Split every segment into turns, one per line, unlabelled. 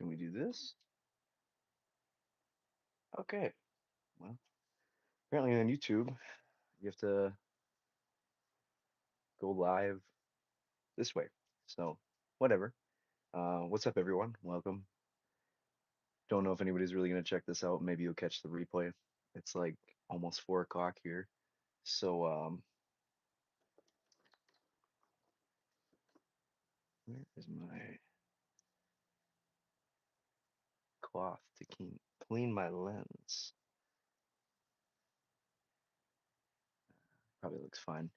Can we do this? Okay. Well, apparently on YouTube, you have to go live this way. So, whatever. What's up, everyone? Welcome. Don't know if anybody's really going to check this out. Maybe you'll catch the replay. It's like almost 4 o'clock here. So, where is my cloth to clean my lens? Probably looks fine.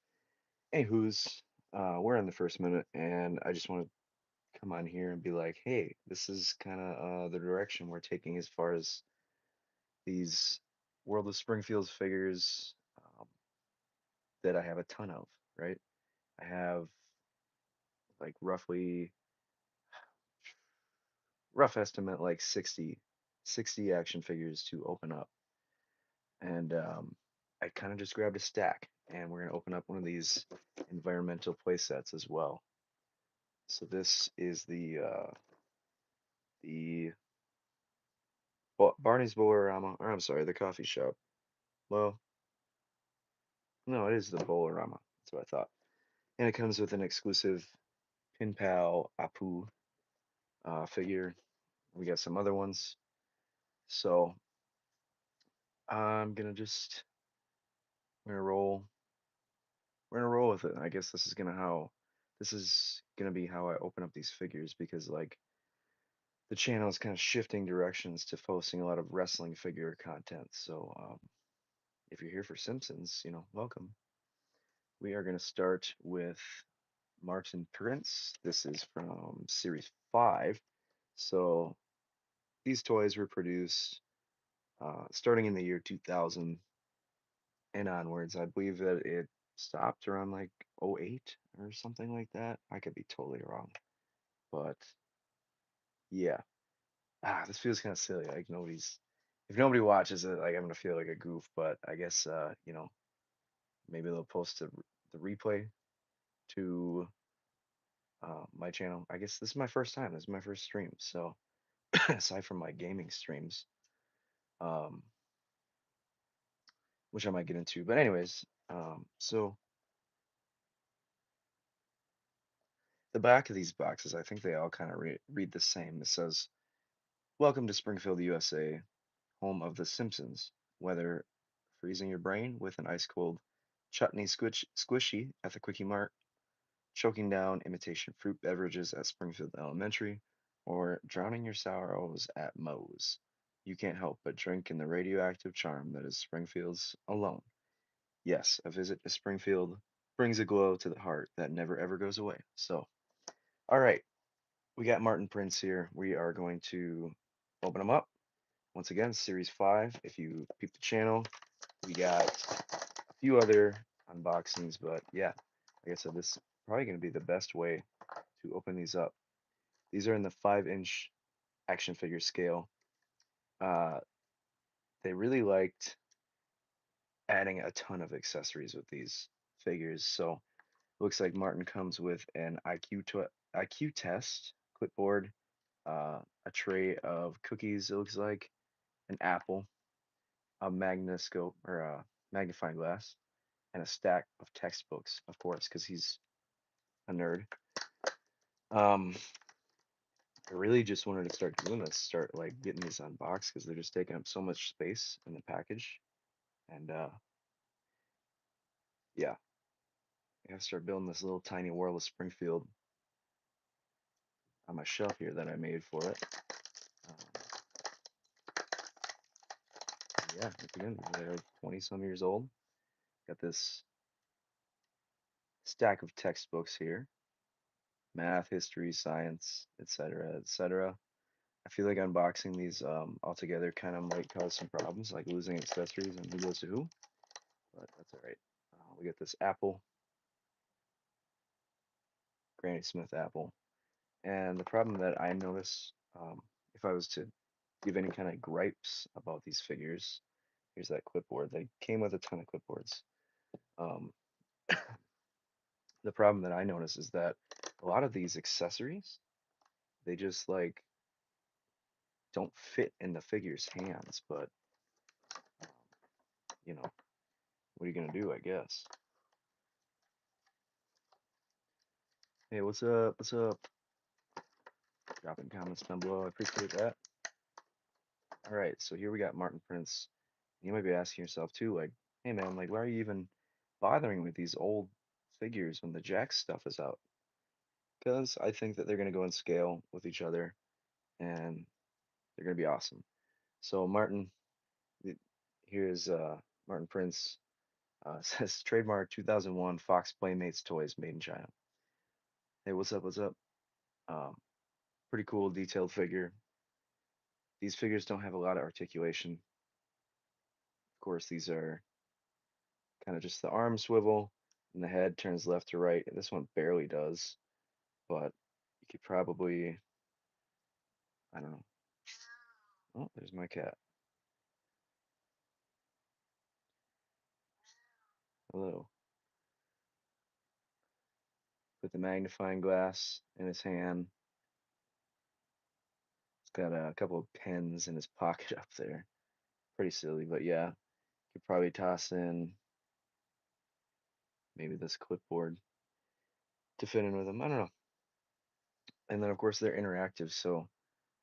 Anywho's, we're in the first minute, and I just want to come on here and be like, hey, this is kind of the direction we're taking as far as these World of Springfield figures that I have a ton of, right? I have like rough estimate, like 60 action figures to open up. And I kind of just grabbed a stack, and we're going to open up one of these environmental play sets as well. So this is the Barney's Bolorama, or I'm sorry, the coffee shop. Well, no, it is the Bolorama. That's what I thought. And it comes with an exclusive Pin Pal Apu figure. We got some other ones. So I'm gonna just we're gonna roll we're gonna roll with it. I guess this is gonna be how I open up these figures because like the channel is kind of shifting directions to posting a lot of wrestling figure content. So if you're here for Simpsons, welcome. We are gonna start with Martin Prince. This is from series 5. So these toys were produced starting in the year 2000 and onwards. I believe that it stopped around like '08 or something like that. I could be totally wrong, but yeah. This feels kind of silly. Like if nobody watches it, like I'm gonna feel like a goof. But I guess maybe they'll post the replay to my channel. I guess this is my first time. This is my first stream. So aside from my gaming streams, um, which I might get into, but anyways, so the back of these boxes, I think they all kind of read the same. It says, "Welcome to Springfield, USA, home of The Simpsons. Whether freezing your brain with an ice cold chutney squishy at the Quickie Mart, choking down imitation fruit beverages at Springfield Elementary, or drowning your sorrows at Moe's, you can't help but drink in the radioactive charm that is Springfield's alone. Yes, a visit to Springfield brings a glow to the heart that never ever goes away." So, all right, we got Martin Prince here. We are going to open them up. Once again, Series 5. If you peep the channel, we got a few other unboxings, but yeah, like I said, this is probably going to be the best way to open these up. These are in the 5-inch action figure scale. Uh, they really liked adding a ton of accessories with these figures. So looks like Martin comes with an IQ test, clipboard, a tray of cookies, it looks like, an apple, a magnoscope or a magnifying glass, and a stack of textbooks, of course, because he's a nerd. Um, I really just wanted to start doing this, start like getting these unboxed because they're just taking up so much space in the package. And yeah, I gotta start building this little tiny World of Springfield on my shelf here that I made for it. Um, yeah, again, they're like 20 some years old. Got this stack of textbooks here, math, history, science, etc., etc. I feel like unboxing these all together kind of might cause some problems, like losing accessories and who goes to who, but that's all right. We got this apple, Granny Smith apple, and the problem that I notice, if I was to give any kind of gripes about these figures, here's that clipboard. They came with a ton of clipboards. Um, the problem that I notice is that a lot of these accessories, they just like don't fit in the figure's hands, but um, you know, what are you gonna do, I guess? Hey, what's up? What's up? Dropping comments down below. I appreciate that. All right, so here we got Martin Prince. You might be asking yourself too, like, hey man, like, why are you even bothering with these old figures when the Jax stuff is out? Because I think that they're gonna go in scale with each other, and they're gonna be awesome. So Martin, th- here's Martin Prince. Says trademark 2001 Fox Playmates toys made in China. Hey, what's up? What's up? Um, Pretty cool detailed figure. These figures don't have a lot of articulation. Of course, these are kind of just the arm swivel and the head turns left to right. This one barely does, but you could probably, I don't know. Oh, there's my cat. Hello. Put the magnifying glass in his hand. He's got a couple of pens in his pocket up there. Pretty silly, but yeah, could probably toss in maybe this clipboard to fit in with them. I don't know. And then of course they're interactive, so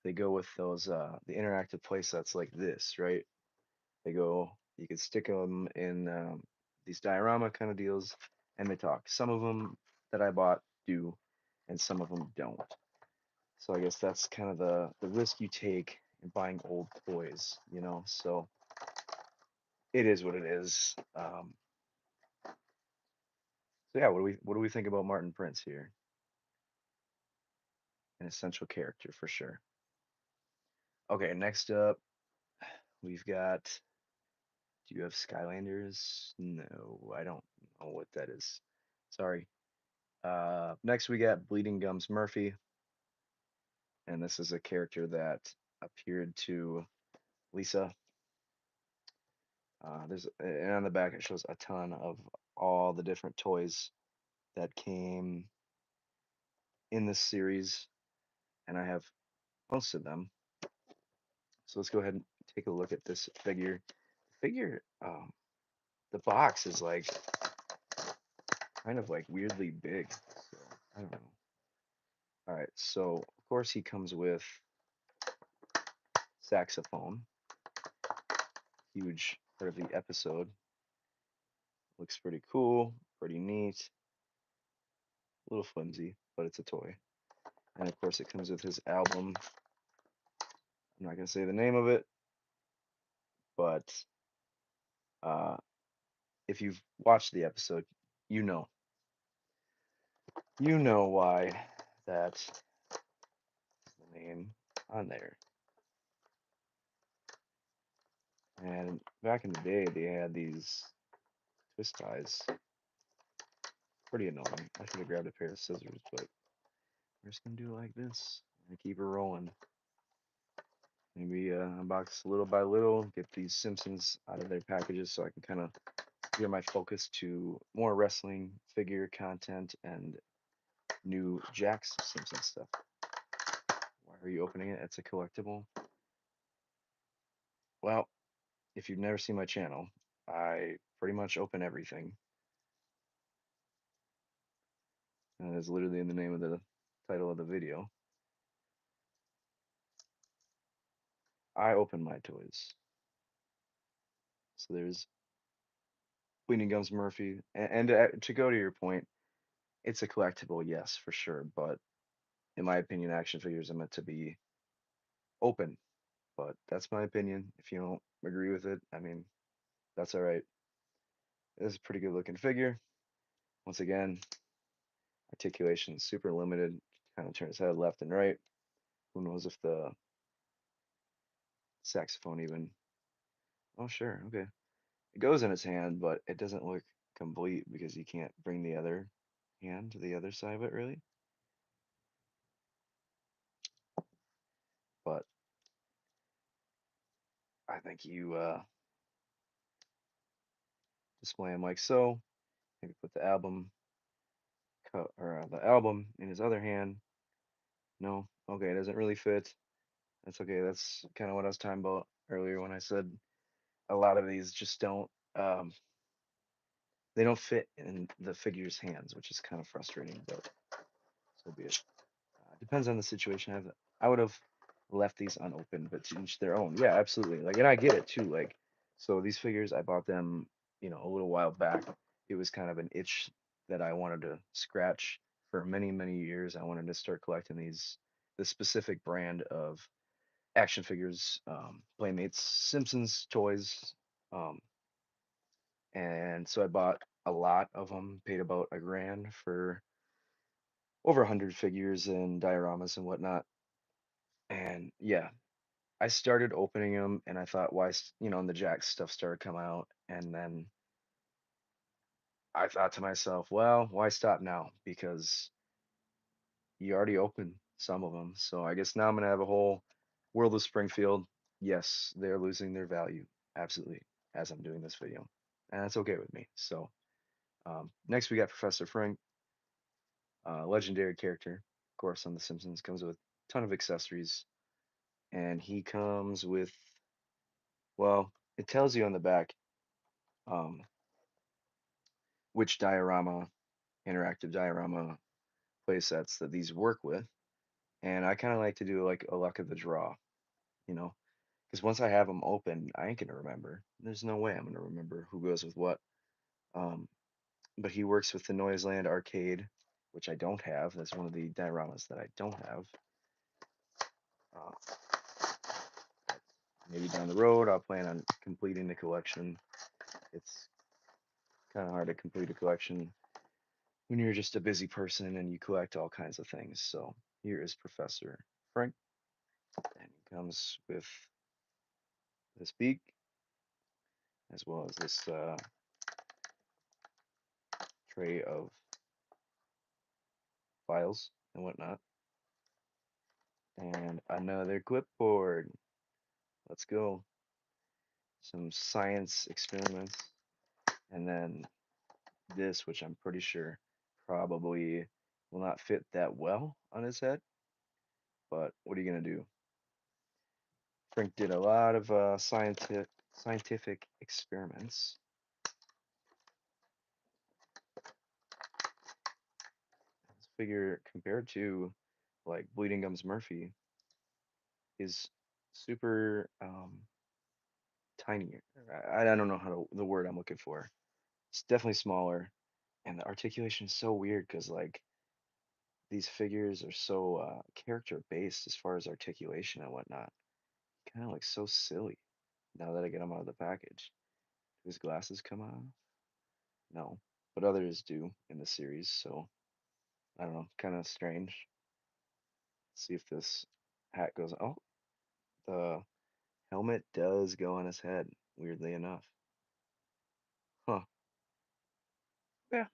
they go with those the interactive play sets like this, right? They go, you could stick them in these diorama kind of deals, and they talk. Some of them that I bought do, and some of them don't. So I guess that's kind of the risk you take in buying old toys, you know. So it is what it is. So yeah, what do we think about Martin Prince here? An essential character for sure. Okay, next up we've got. Do you have Skylanders? No, I don't know what that is. Sorry. Next we got Bleeding Gums Murphy, and this is a character that appeared to Lisa. There's and on the back it shows a ton of all the different toys that came in this series, and I have most of them. So let's go ahead and take a look at this figure. The figure, the box is like kind of like weirdly big. So I don't know. All right, so of course he comes with saxophone, huge part of the episode. Looks pretty cool, pretty neat, a little flimsy, but it's a toy. And of course, it comes with his album. I'm not gonna say the name of it, but uh, if you've watched the episode, you know, you know why that's the name on there. And back in the day, they had these twist ties. Pretty annoying. I should have grabbed a pair of scissors, but we're just gonna do it like this and keep it rolling. Maybe unbox little by little, get these Simpsons out of their packages so I can kind of gear my focus to more wrestling figure content and new Jax Simpson stuff. Why are you opening it? It's a collectible. Well, if you've never seen my channel, I pretty much open everything. And it's literally in the name of the title of the video. I open my toys. So there's Bleeding Gums Murphy. And to go to your point, it's a collectible, yes, for sure. But in my opinion, action figures are meant to be open. But that's my opinion. If you don't agree with it, I mean, that's all right. This is a pretty good looking figure. Once again, articulation is super limited. Kind of turns head left and right. Who knows if the saxophone even. Oh, sure, okay. It goes in his hand, but it doesn't look complete because you can't bring the other hand to the other side of it, really. But I think you display him like so. Maybe put the album or the album in his other hand. No, okay, it doesn't really fit. That's okay. That's kind of what I was talking about earlier when I said a lot of these just don't um they don't fit in the figure's hands, which is kind of frustrating, but so be it. Depends on the situation. I would have left these unopened, but to each their own. Yeah, absolutely. Like, and I get it too. Like, so these figures, I bought them, a little while back. It was kind of an itch that I wanted to scratch for many, many years. I wanted to start collecting this specific brand of action figures, Playmates, Simpsons toys. Um, and so I bought a lot of them, paid about a grand for over 100 figures and dioramas and whatnot. And yeah, I started opening them and I thought, why, and the Jack stuff started coming out. And then I thought to myself, well, why stop now? Because you already opened some of them. So I guess now I'm going to have a whole World of Springfield. Yes, they're losing their value. Absolutely. As I'm doing this video. And that's okay with me. So next we got Professor Frink, legendary character, of course, on The Simpsons, comes with a ton of accessories. And he comes with, well, it tells you on the back um, which interactive diorama play sets that these work with. And I kind of like to do like a luck of the draw, you know, because once I have them open, I ain't gonna remember. There's no way I'm gonna remember who goes with what. Um, but he works with the Noiseland arcade, which I don't have. That's one of the dioramas that I don't have. Uh, Maybe down the road, I'll plan on completing the collection. It's kind of hard to complete a collection when you're just a busy person and you collect all kinds of things. So here is Professor Frank, and he comes with this beak as well as this tray of files and whatnot, and another clipboard. Let's go. Some science experiments, and then this, which I'm pretty sure probably will not fit that well on his head, but what are you gonna do? Frank did a lot of scientific experiments. This figure, compared to like Bleeding Gums Murphy, is super tiny. I don't know the word I'm looking for. It's definitely smaller, and the articulation is so weird because like these figures are so character based as far as articulation and whatnot. Kind of like so silly now that I get them out of the package. Do his glasses come off? No, but others do in the series. So I don't know, kind of strange. Let's see if this hat goes. Oh, the helmet does go on his head. Weirdly enough, huh? Yeah,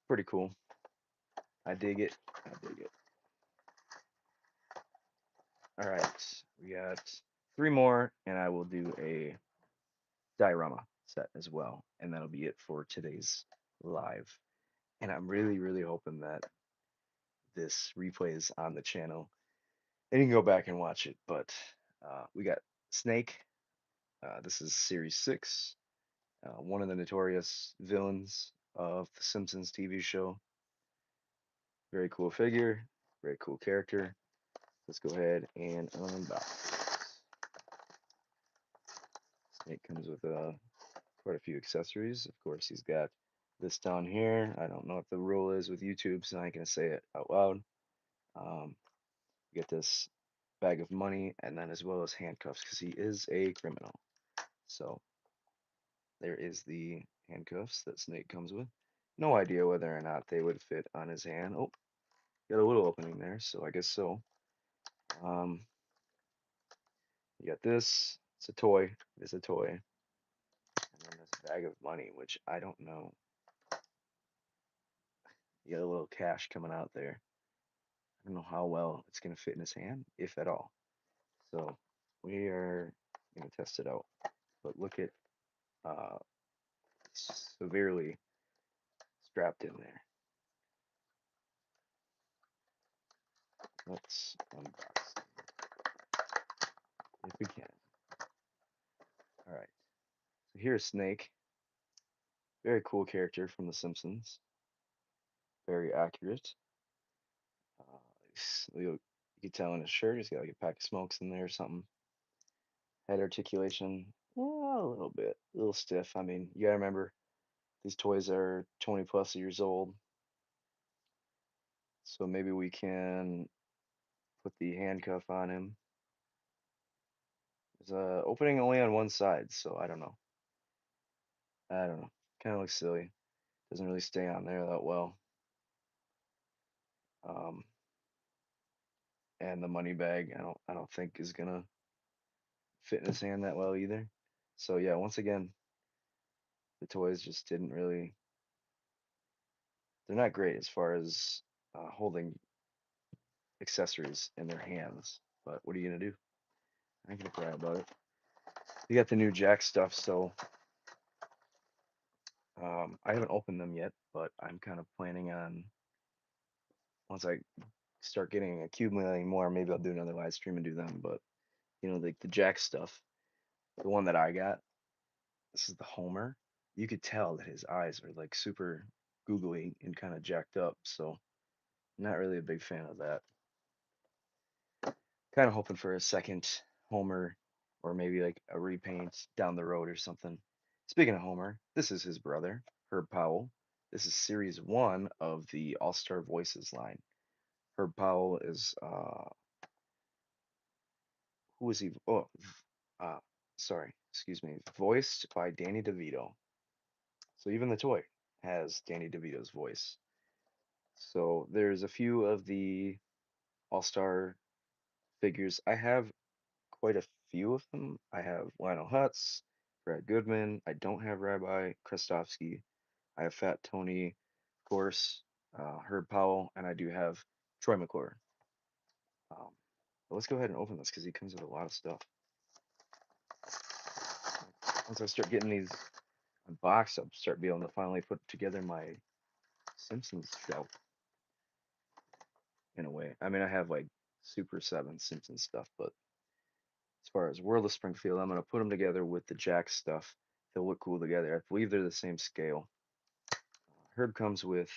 pretty cool. I dig it. I dig it. All right, we got three more, and I will do a diorama set as well, and that'll be it for today's live. And I'm really, really hoping that this replays on the channel, and you can go back and watch it. But we got Snake. This is Series 6, one of the notorious villains of the Simpsons TV show. Very cool figure, very cool character. Let's go ahead and unbox. Snake comes with quite a few accessories. Of course, he's got this down here. I don't know what the rule is with YouTube, so I ain't gonna say it out loud. Um, you get this bag of money, and then as well as handcuffs, because he is a criminal. So there is the handcuffs that Snake comes with. No idea whether or not they would fit on his hand. Oh, got a little opening there, so I guess so. Um, you got this. It's a toy. It's a toy. And then this bag of money, which I don't know. You got a little cash coming out there. I don't know how well it's going to fit in his hand, if at all. So we are going to test it out. But look at uh, severely strapped in there. Let's unbox. We can. All right. So here's Snake. Very cool character from The Simpsons. Very accurate. Uh, you can tell in his shirt he's got like a pack of smokes in there or something. Head articulation, yeah, a little bit, a little stiff. I mean, you gotta remember these toys are 20 plus years old, so maybe we can put the handcuff on him. There's a opening only on one side, so I don't know. I don't know. Kind of looks silly. Doesn't really stay on there that well. Um, and the money bag, I don't think is gonna fit in his hand that well either. So yeah, once again, the toys just didn't really. They're not great as far as holding accessories in their hands. But what are you gonna do? I ain't gonna cry about it. You got the new Jack stuff, so I haven't opened them yet, but I'm kind of planning on once I start getting accumulating more, maybe I'll do another live stream and do them. But like the Jack stuff, the one that I got, this is the Homer. You could tell that his eyes are like super googly and kind of jacked up, so not really a big fan of that. Kind of hoping for a second Homer or maybe like a repaint down the road or something. Speaking of Homer, this is his brother, Herb Powell. This is series one of the All Star Voices line. Herb Powell is who is he? Oh, uh, sorry, excuse me. Voiced by Danny DeVito. So even the toy has Danny DeVito's voice. So there's a few of the All Star figures. I have quite a few of them. I have Lionel Hutz, Brad Goodman. I don't have Rabbi Krastovsky. I have Fat Tony, of course, Herb Powell, and I do have Troy McClure. Um, but let's go ahead and open this because he comes with a lot of stuff. Once I start getting these unboxed, I'll start being able to finally put together my Simpsons shelf in a way. I mean, I have like Super 7 Simpsons stuff, but as far as World of Springfield, I'm going to put them together with the Jack stuff. They'll look cool together. I believe they're the same scale. Herb comes with,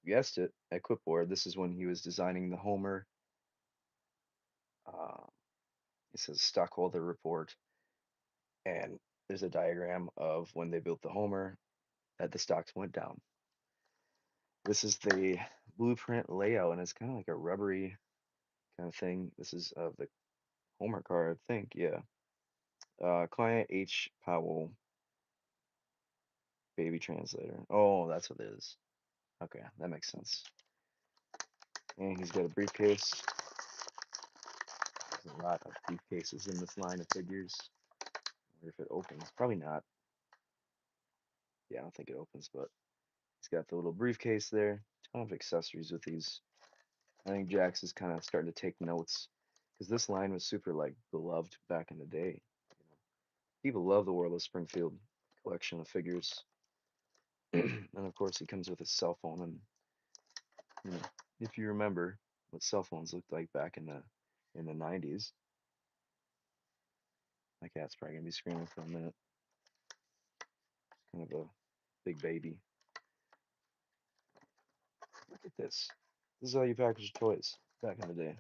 you guessed it, a clipboard. This is when he was designing the Homer. Uh, it says stockholder report, and there's a diagram of when they built the Homer that the stocks went down. This is the blueprint layout, and it's kind of like a rubbery kind of thing. This is of the Homer car, I think. Yeah. Client H. Powell, baby translator. Oh, that's what it is. Okay, that makes sense. And he's got a briefcase. There's a lot of briefcases in this line of figures. I wonder if it opens. Probably not. Yeah, I don't think it opens, but he's got the little briefcase there. Ton of accessories with these. I think Jax is kind of starting to take notes because this line was super like beloved back in the day. You know, people love the World of Springfield collection of figures, and of course he comes with his cell phone. And you know, if you remember what cell phones looked like back in the 90s, my cat's probably gonna be screaming for a minute. Kind of a big baby. Look at this. This is how you package toys back in the day.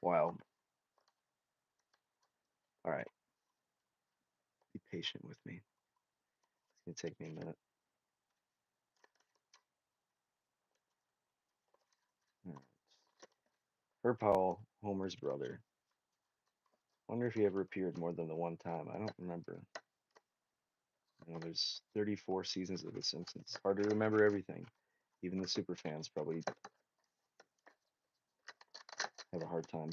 Wild. All right, be patient with me. It's gonna take me a minute. All right. Herb Powell, Homer's brother. Wonder if he ever appeared more than the one time. I don't remember. There's 34 seasons of The Simpsons. Hard to remember everything. Even the super fans probably have a hard time.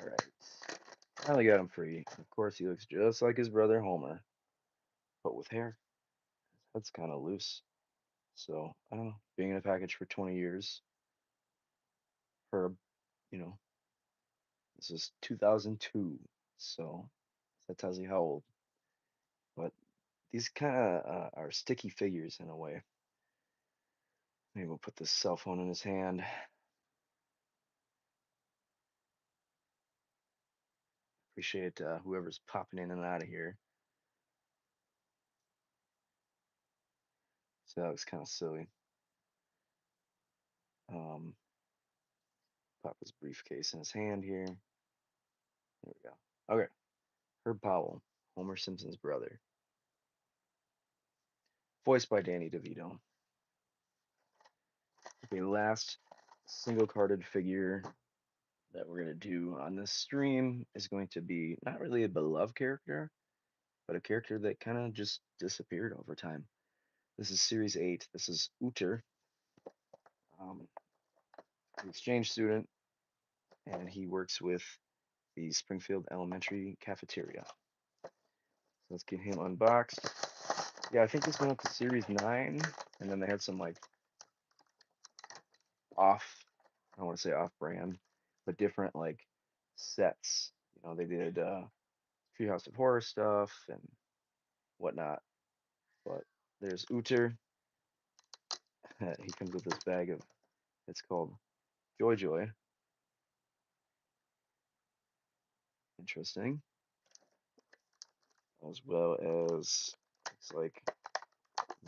All right. Finally got him free. Of course, he looks just like his brother Homer, but with hair. That's kind of loose. So, I don't know. Being in a package for 20 years, Herb, you know, this is 2002. So, that tells you how old. But these kind of are sticky figures in a way. Maybe we'll put this cell phone in his hand. Appreciate whoever's popping in and out of here. So that was kind of silly. Um, Pop his briefcase in his hand here. There we go. Okay. Herb Powell, Homer Simpson's brother. Voiced by Danny DeVito. Okay, last single carded figure that we're going to do on this stream is going to be not really a beloved character, but a character that kind of just disappeared over time. This is Series 8. This is Uter, um, an exchange student, and he works with the Springfield Elementary cafeteria. So let's get him unboxed. Yeah, I think this went up to Series 9, and then they had some like off, I don't want to say off brand, but different like sets. They did Treehouse of Horror stuff and whatnot. But there's Uter. He comes with this bag of, it's called Joy Joy. Interesting. As well as it's like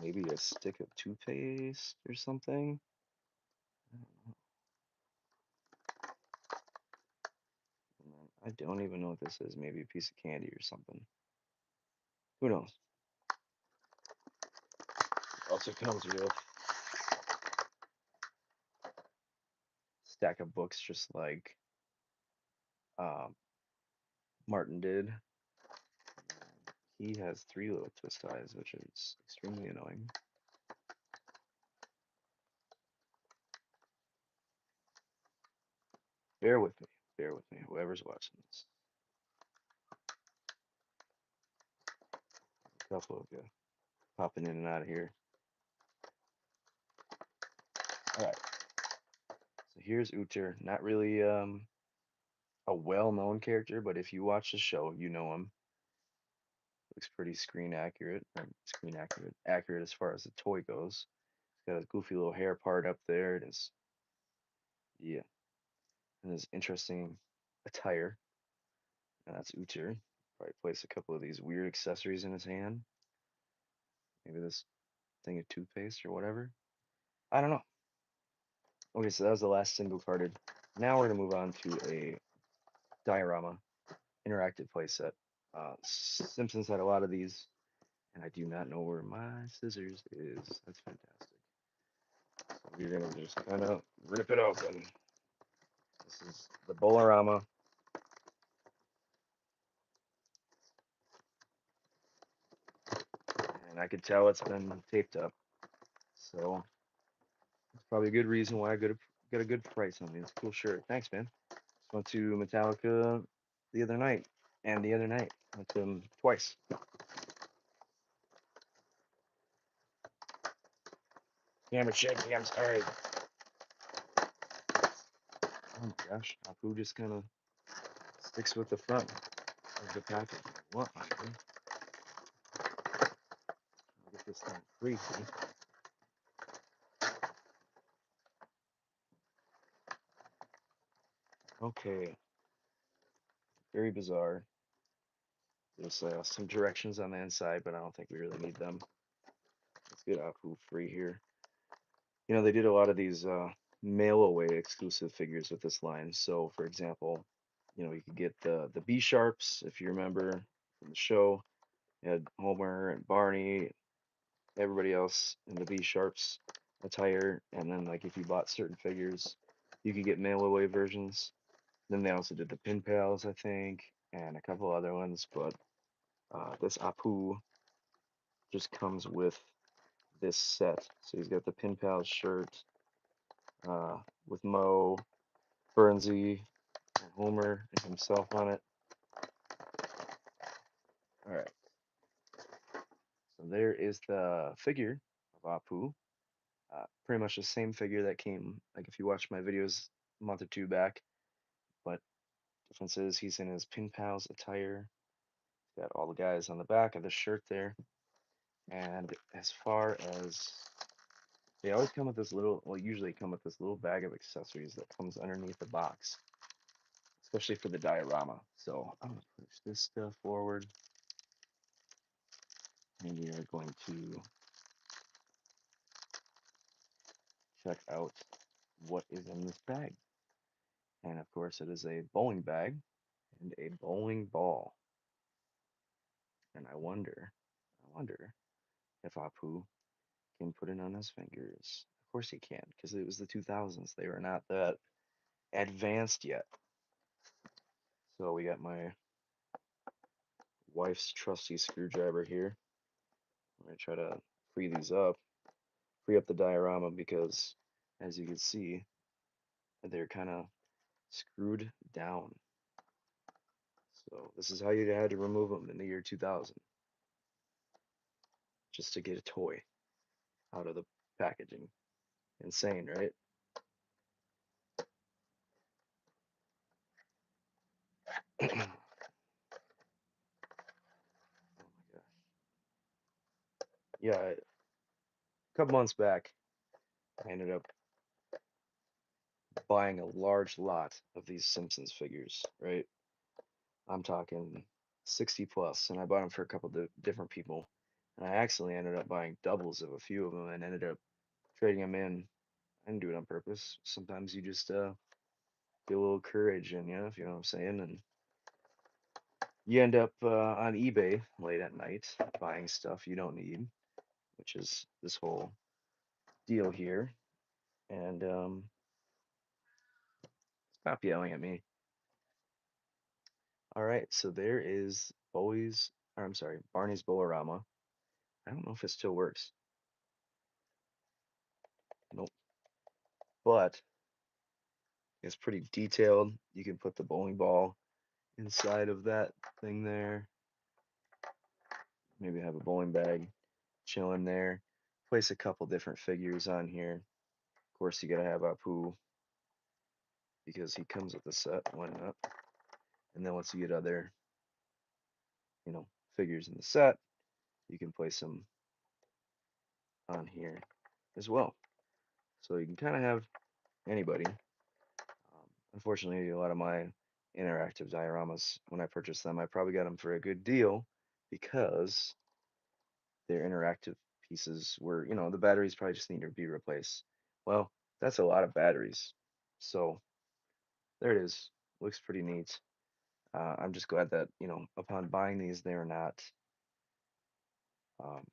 maybe a stick of toothpaste or something. I don't even know what this is. Maybe a piece of candy or something. Who knows? Also comes with a stack of books just like um, Martin did. He has 3 little twist ties, which is extremely annoying. Bear with me. Bear with me. Whoever's watching this. A couple of you popping in and out of here. All right. So here's Uter. Not really a well-known character, but if you watch the show, you know him. Looks pretty screen accurate. Accurate as far as the toy goes. He's got his goofy little hair part up there. It is, yeah, and his interesting attire. And that's Uter. Probably place a couple of these weird accessories in his hand. Maybe this thing of toothpaste or whatever. I don't know. Okay, so that was the last single carded. Now we're gonna move on to a diorama interactive playset. Simpsons had a lot of these, and I do not know where my scissors is. That's fantastic. So we're gonna just kind of rip it open. This is the Bolorama. And I could tell it's been taped up. So it's probably a good reason why I got a good price on these. Cool shirt. Thanks, man. Just went to Metallica the other night. And the other night. Went to them twice. Camera shaking, I'm sorry. Oh my gosh, Apu just kind of sticks with the front of the package. What, Michael? I'll get this thing free. See? Okay, very bizarre. There's some directions on the inside, but I don't think we really need them. Let's get Apu free here. They did a lot of these mail away exclusive figures with this line. So, for example, you could get the B Sharps if you remember from the show. You had Homer and Barney, everybody else in the B Sharps attire, and then like if you bought certain figures, you could get mail away versions. Then they also did the Pin Pals, I think, and a couple other ones. But this Apu just comes with this set. So he's got the Pin Pals shirt with Mo, Bernsey, and Homer, and himself on it. All right. So there is the figure of Apu. Pretty much the same figure that came, like if you watch my videos a month or two back, but difference is he's in his Pin Pals attire. He's got all the guys on the back of the shirt there. And as far as They always come with this little, well, usually come with this little bag of accessories that comes underneath the box, especially for the diorama. So I'm gonna push this stuff forward, and we are going to check out what is in this bag. And of course, it is a bowling bag and a bowling ball. And I wonder if Apu can put it on his fingers. Of course he can, because it was the 2000s. They were not that advanced yet. So we got my wife's trusty screwdriver here. I'm gonna try to free these up, free up the diorama because, as you can see, they're kind of screwed down. So this is how you had to remove them in the year 2000, just to get a toy out of the packaging. Insane, right? Oh my gosh. Yeah, a couple months back, I ended up buying a large lot of these Simpsons figures, right? I'm talking 60 plus, and I bought them for a couple of different people. And I accidentally ended up buying doubles of a few of them and ended up trading them in. I didn't do it on purpose. Sometimes you just get a little courage in you, if you know what I'm saying. And you end up on eBay late at night buying stuff you don't need, which is this whole deal here. And stop yelling at me. All right, so there is Barney's Bolorama. I don't know if it still works. Nope. But it's pretty detailed. You can put the bowling ball inside of that thing there. Maybe have a bowling bag chilling there. Place a couple different figures on here. Of course, you gotta have Apu because he comes with the set. Why not? And then once you get other, figures in the set, you can place them on here as well. So you can kind of have anybody. Unfortunately, a lot of my interactive dioramas, when I purchased them, I probably got them for a good deal because their interactive pieces were, the batteries probably just need to be replaced. Well, that's a lot of batteries. So there it is. Looks pretty neat. I'm just glad that, upon buying these, they are not um,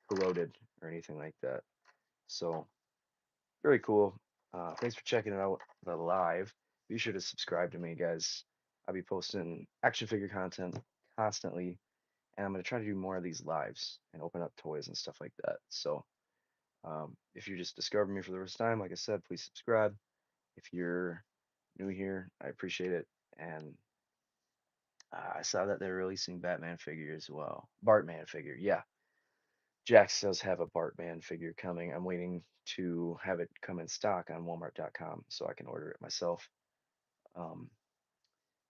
corroded or anything like that. So very cool. Thanks for checking it out the live. Be sure to subscribe to me, guys. I'll be posting action figure content constantly, and I'm gonna try to do more of these lives and open up toys and stuff like that. So if you just discovered me for the first time, like I said, please subscribe. If you're new here, I appreciate it. And I saw that they're releasing Batman figure as well. Bartman figure, yeah. Jax does have a Bartman figure coming. I'm waiting to have it come in stock on Walmart.com so I can order it myself. Um,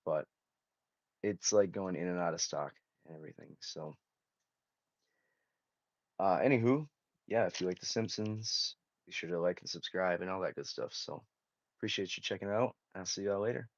but it's like going in and out of stock and everything. So, anywho, yeah, if you like The Simpsons, be sure to like and subscribe and all that good stuff. So, appreciate you checking it out. I'll see y'all later.